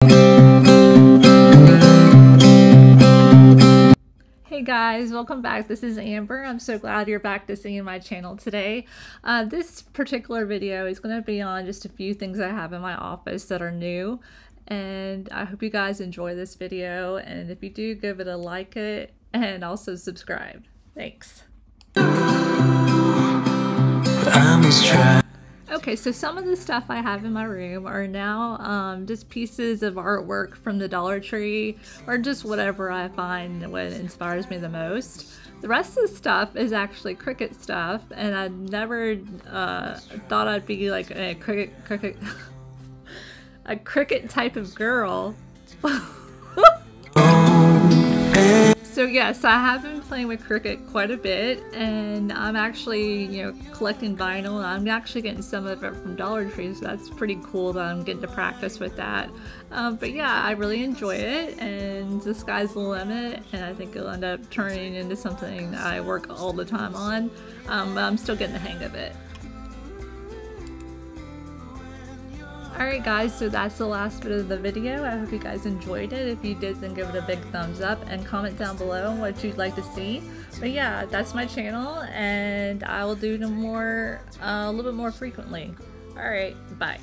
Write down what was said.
Hey guys, welcome back. This is Amber. I'm so glad you're back to seeing my channel today. This particular video is going to be on just a few things I have in my office that are new, and I hope you guys enjoy this video, and if you do, give it a like it and also subscribe. Thanks. Okay, so some of the stuff I have in my room are now just pieces of artwork from the Dollar Tree, or just whatever I find what inspires me the most. The rest of the stuff is actually Cricut stuff, and I never thought I'd be like a Cricut type of girl. So yes, I have been playing with Cricut quite a bit, and I'm actually, collecting vinyl, and I'm actually getting some of it from Dollar Tree, so that's pretty cool that I'm getting to practice with that. But yeah, I really enjoy it, and the sky's the limit, and I think it'll end up turning into something I work all the time on, but I'm still getting the hang of it. Alright guys, so that's the last bit of the video. I hope you guys enjoyed it. If you did, then give it a big thumbs up and comment down below on what you'd like to see. But yeah, that's my channel, and I will do more a little bit more frequently. Alright, bye.